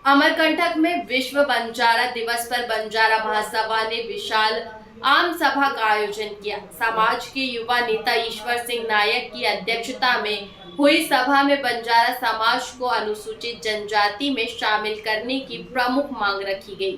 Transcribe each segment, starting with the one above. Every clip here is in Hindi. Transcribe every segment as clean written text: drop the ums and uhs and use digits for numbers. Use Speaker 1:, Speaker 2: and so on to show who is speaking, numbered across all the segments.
Speaker 1: अमरकंटक में विश्व बंजारा दिवस पर बंजारा महासभा ने विशाल आम सभा का आयोजन किया। समाज के युवा नेता ईश्वर सिंह नायक की अध्यक्षता में हुई सभा में बंजारा समाज को अनुसूचित जनजाति में शामिल करने की प्रमुख मांग रखी गई।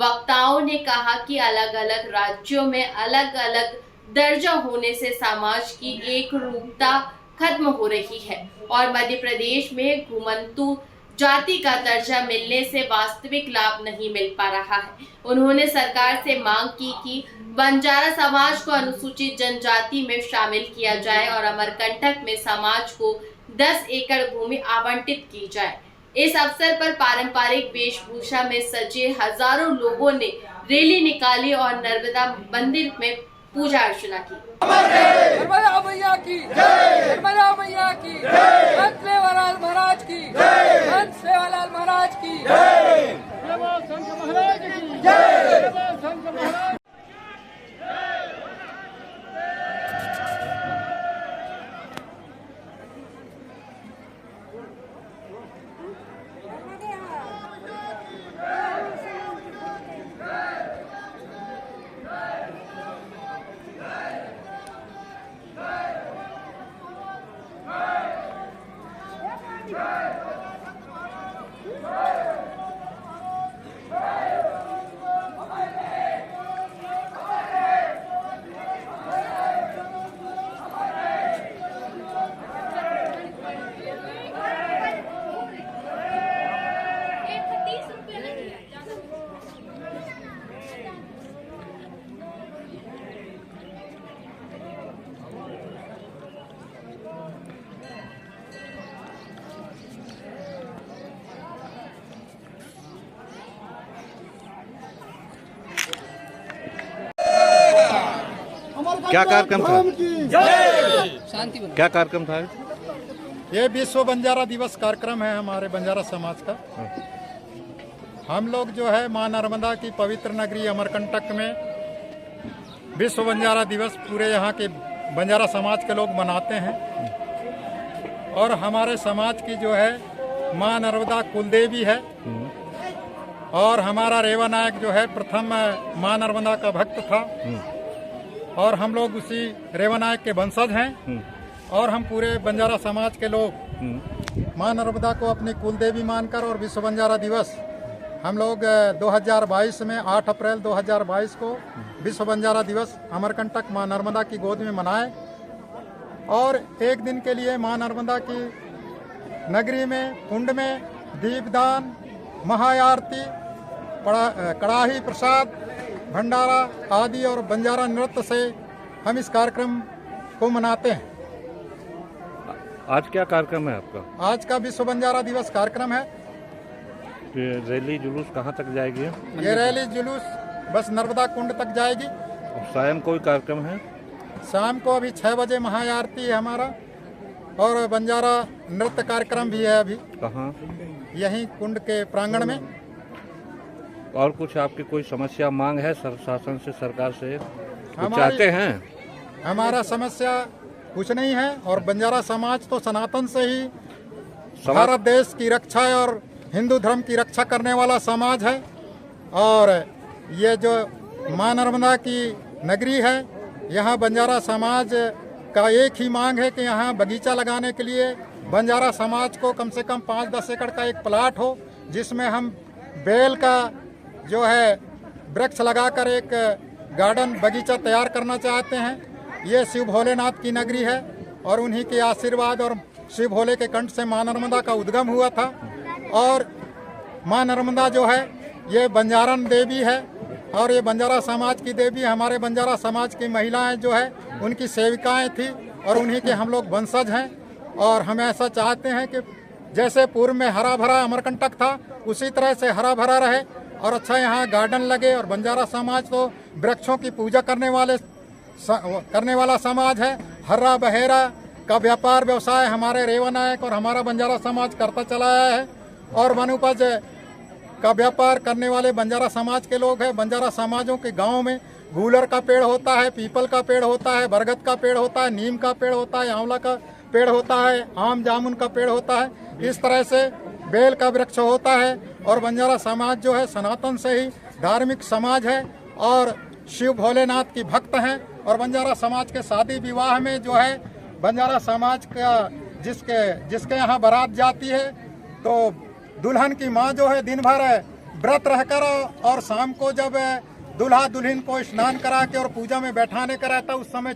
Speaker 1: वक्ताओं ने कहा कि अलग अलग राज्यों में अलग अलग दर्जा होने से समाज की एक रूपता खत्म हो रही है और मध्य प्रदेश में घुमंतू जाति का दर्जा मिलने से वास्तविक लाभ नहीं मिल पा रहा है। उन्होंने सरकार से मांग की कि बंजारा समाज को अनुसूचित जनजाति में शामिल किया जाए और अमरकंटक में समाज को 10 एकड़ भूमि आवंटित की जाए। इस अवसर पर पारंपरिक वेशभूषा में सजे हजारों लोगों ने रैली निकाली और नर्मदा मंदिर में पूजा अर्चना की।
Speaker 2: नर्मदा मैया की जय, नर्मदा मैया की जय, संत सेवालाल महाराज की जय, संत सेवालाल महाराज की जय, संत महाराज की जय, संत महाराज।
Speaker 3: क्या कार्यक्रम था? क्या कार्यक्रम था?
Speaker 4: ये विश्व बंजारा दिवस कार्यक्रम है हमारे बंजारा समाज का। हम लोग जो है मां नर्मदा की पवित्र नगरी अमरकंटक में विश्व बंजारा दिवस पूरे यहाँ के बंजारा समाज के लोग मनाते हैं और हमारे समाज की जो है मां नर्मदा कुलदेवी है और हमारा रेवा नायक जो है प्रथम मां नर्मदा का भक्त था और हम लोग उसी रेवा नायक के वंशज हैं और हम पूरे बंजारा समाज के लोग मां नर्मदा को अपनी कुलदेवी मानकर और विश्व बंजारा दिवस हम लोग 2022 में 8 अप्रैल 2022 को विश्व बंजारा दिवस अमरकंटक मां नर्मदा की गोद में मनाए और एक दिन के लिए मां नर्मदा की नगरी में कुंड में दीपदान, महाआरती, कड़ाही प्रसाद, भंडारा आदि और बंजारा नृत्य से हम इस कार्यक्रम को मनाते हैं।
Speaker 3: आज क्या कार्यक्रम है आपका?
Speaker 4: आज का विश्व बंजारा दिवस कार्यक्रम है।
Speaker 3: रैली जुलूस कहाँ तक जाएगी?
Speaker 4: ये रैली जुलूस बस नर्मदा कुंड तक जाएगी।
Speaker 3: शाम कोई कार्यक्रम है?
Speaker 4: शाम को अभी 6 बजे महाआरती है हमारा और बंजारा नृत्य कार्यक्रम भी है अभी।
Speaker 3: कहाँ?
Speaker 4: यहीं कुंड के प्रांगण में।
Speaker 3: और कुछ आपकी कोई समस्या मांग है शासन से, सरकार से कुछ चाहते हैं?
Speaker 4: हमारा समस्या कुछ नहीं है और बंजारा समाज तो सनातन से ही भारत देश की रक्षा और हिंदू धर्म की रक्षा करने वाला समाज है और ये जो मां नर्मदा की नगरी है यहाँ बंजारा समाज का एक ही मांग है कि यहाँ बगीचा लगाने के लिए बंजारा समाज को कम से कम 5-10 एकड़ का एक प्लाट हो जिसमें हम बेल का जो है वृक्ष लगाकर एक गार्डन बगीचा तैयार करना चाहते हैं। ये शिव भोलेनाथ की नगरी है और उन्हीं के आशीर्वाद और शिव भोले के कंठ से मां नर्मदा का उद्गम हुआ था और मां नर्मदा जो है ये बंजारन देवी है और ये बंजारा समाज की देवी। हमारे बंजारा समाज की महिलाएं जो है उनकी सेविकाएं थी और उन्हीं के हम लोग वंशज हैं और हम ऐसा चाहते हैं कि जैसे पूर्व में हरा भरा अमरकंटक था उसी तरह से हरा भरा रहे और अच्छा यहाँ गार्डन लगे और बंजारा समाज तो वृक्षों की पूजा करने वाला समाज है। हर्रा बहेरा का व्यापार व्यवसाय हमारे रेवा नायक और हमारा बंजारा समाज करता चला आया है और वन उपज का व्यापार करने वाले बंजारा समाज के लोग हैं। बंजारा समाजों के गाँव में गूलर का पेड़ होता है, पीपल का पेड़ होता है, बरगद का पेड़ होता है, नीम का पेड़ होता है, आंवला का पेड़ होता है, आम जामुन का पेड़ होता है। इस तरह से बेल का वृक्ष होता है और बंजारा समाज जो है सनातन से ही धार्मिक समाज है और शिव भोलेनाथ की भक्त हैं। और बंजारा समाज के शादी विवाह में जो है बंजारा समाज का जिसके यहाँ बारात जाती है तो दुल्हन की माँ जो है दिन भर व्रत रहकर और शाम को जब दुल्हा दुल्हन को स्नान करा के और पूजा में बैठाने का रहता उस समय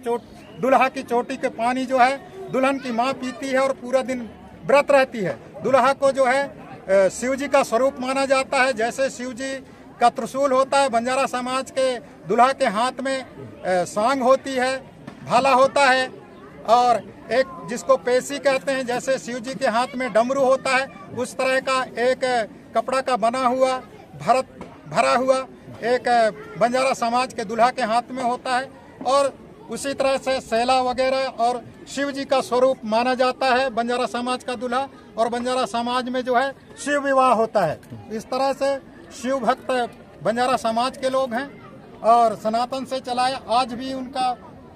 Speaker 4: दुल्हा की चोटी के पानी जो है दुल्हन की माँ पीती है और पूरा दिन व्रत रहती है। दुल्हा को जो है शिव जी का स्वरूप माना जाता है। जैसे शिव जी का त्रिशूल होता है, बंजारा समाज के दुल्हा के हाथ में सांग होती है, भाला होता है और एक जिसको पेशी कहते हैं, जैसे शिव जी के हाथ में डमरू होता है उस तरह का एक कपड़ा का बना हुआ भरा हुआ एक बंजारा समाज के दुल्हा के हाथ में होता है। और उसी तरह से सेला वगैरह और शिव जी का स्वरूप माना जाता है बंजारा समाज का दूल्हा। और बंजारा समाज में जो है शिव विवाह होता है। इस तरह से शिव भक्त बंजारा समाज के लोग हैं और सनातन से चलाए आज भी उनका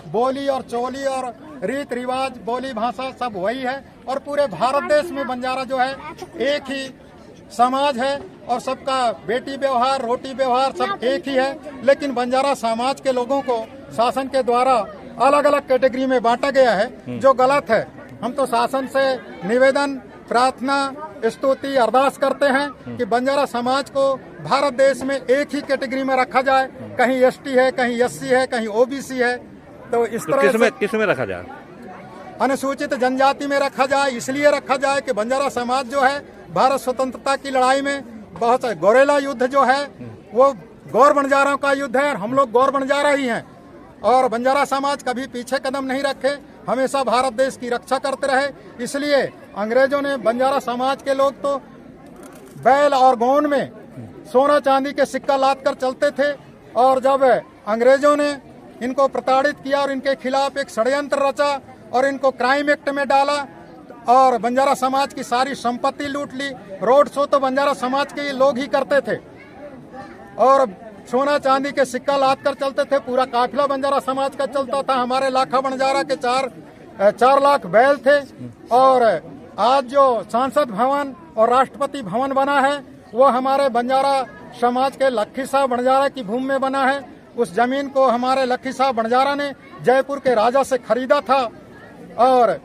Speaker 4: बोली और चोली और रीत रिवाज बोली भाषा सब वही है। और पूरे भारत देश में बंजारा जो है एक ही समाज है और सबका बेटी व्यवहार रोटी व्यवहार सब एक ही है। लेकिन बंजारा समाज के लोगों को शासन के द्वारा अलग अलग कैटेगरी में बांटा गया है जो गलत है। हम तो शासन से निवेदन प्रार्थना स्तुति अरदास करते हैं कि बंजारा समाज को भारत देश में एक ही कैटेगरी में रखा जाए। कहीं एसटी है, कहीं एससी है, कहीं ओबीसी है। तो इस तरह से
Speaker 3: किस में रखा जाए?
Speaker 4: अनुसूचित जनजाति में रखा जाए। इसलिए रखा जाए कि बंजारा समाज जो है भारत स्वतंत्रता की लड़ाई में बहुत सारे गोरेला युद्ध जो है वो गौर बंजारों का युद्ध है और हम लोग गौर बंजारा ही हैं। और बंजारा समाज कभी पीछे कदम नहीं रखे, हमेशा भारत देश की रक्षा करते रहे। इसलिए अंग्रेजों ने बंजारा समाज के लोग तो बैल और गौन में सोना चांदी के सिक्का लाद कर चलते थे। और जब अंग्रेजों ने इनको प्रताड़ित किया और इनके खिलाफ एक षड्यंत्र रचा और इनको क्राइम एक्ट में डाला और बंजारा समाज की सारी संपत्ति लूट ली। रोड शो तो बंजारा समाज के लोग ही करते थे और सोना चांदी के सिक्का लाद कर चलते थे। पूरा काफिला बंजारा समाज का चलता था। हमारे लाखा बंजारा के 4 लाख बैल थे। और आज जो सांसद भवन और राष्ट्रपति भवन बना है वो हमारे बंजारा समाज के लखी साहब बंजारा की भूमि में बना है। उस जमीन को हमारे लखी साहब बंजारा ने जयपुर के राजा से खरीदा था। और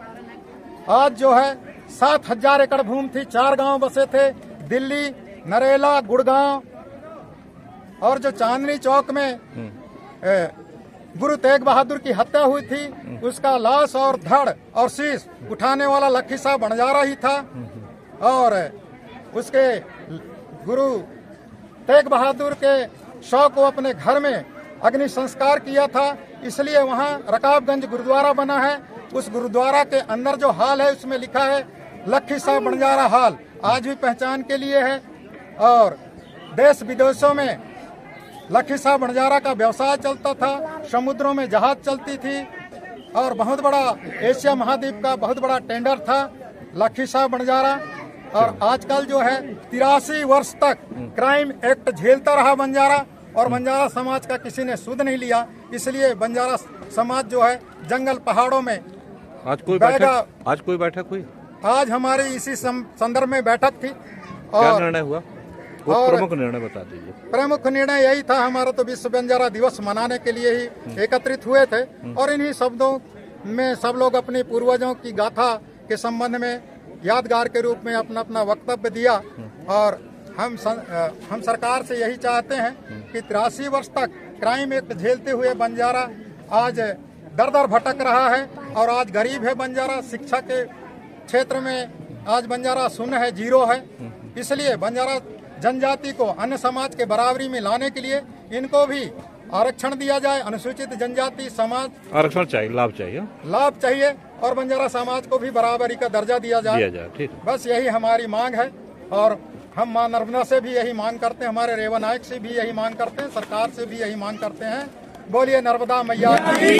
Speaker 4: आज जो है 7,000 एकड़ भूमि थी, 4 गांव बसे थे, दिल्ली, नरेला, गुड़गांव। और जो चांदनी चौक में गुरु तेग बहादुर की हत्या हुई थी उसका लाश और धड़ और शीश उठाने वाला लखी साहब बंजारा ही था। और उसके गुरु तेग बहादुर के शव को अपने घर में अग्नि संस्कार किया था। इसलिए वहाँ रकाबगंज गुरुद्वारा बना है। उस गुरुद्वारा के अंदर जो हाल है उसमें लिखा है लखी साहब बंजारा हाल, आज भी पहचान के लिए है। और देश विदेशों में लखी साहब बंजारा का व्यवसाय चलता था, समुद्रों में जहाज चलती थी और बहुत बड़ा एशिया महाद्वीप का बहुत बड़ा टेंडर था लखी साहब बंजारा। और आजकल जो है 83 वर्ष तक क्राइम एक्ट झेलता रहा बंजारा और बंजारा समाज का किसी ने सुध नहीं लिया। इसलिए बंजारा समाज जो है जंगल पहाड़ों में
Speaker 3: आज कोई बैठक हुई? आज
Speaker 4: हमारी इसी संदर्भ में बैठक थी।
Speaker 3: क्या निर्णय हुआ? प्रमुख निर्णय बता दीजिए।
Speaker 4: प्रमुख निर्णय यही था, हमारा तो विश्व बंजारा दिवस मनाने के लिए ही एकत्रित हुए थे और इन्हीं शब्दों में सब लोग अपने पूर्वजों की गाथा के संबंध में यादगार के रूप में अपना अपना वक्तव्य दिया। और हम सरकार से यही चाहते हैं कि 83 वर्ष तक क्राइम एक्ट झेलते हुए बंजारा आज दर दर भटक रहा है और आज गरीब है बंजारा। शिक्षा के क्षेत्र में आज बंजारा शून्य है, 0 है। इसलिए बंजारा जनजाति को अन्य समाज के बराबरी में लाने के लिए इनको भी आरक्षण दिया जाए। अनुसूचित जनजाति समाज
Speaker 3: आरक्षण चाहिए, लाभ चाहिए और बंजारा समाज को भी बराबरी का दर्जा दिया जाए। ठीक।
Speaker 4: बस यही हमारी मांग है और हम मां नर्मदा से भी यही मांग करते हैं, हमारे रेवा नायक से भी यही मांग करते हैं, सरकार से भी यही मांग करते हैं। बोलिए नर्मदा मैया की।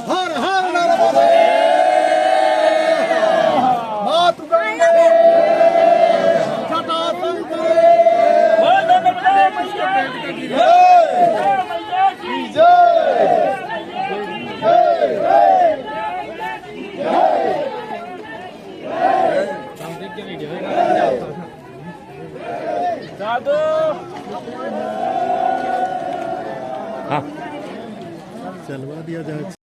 Speaker 4: हर हर नर्मदे मातु गंगे जटा संतरे नर्मदा मैया की जय।
Speaker 3: हाँ
Speaker 4: चलवा दिया जाए।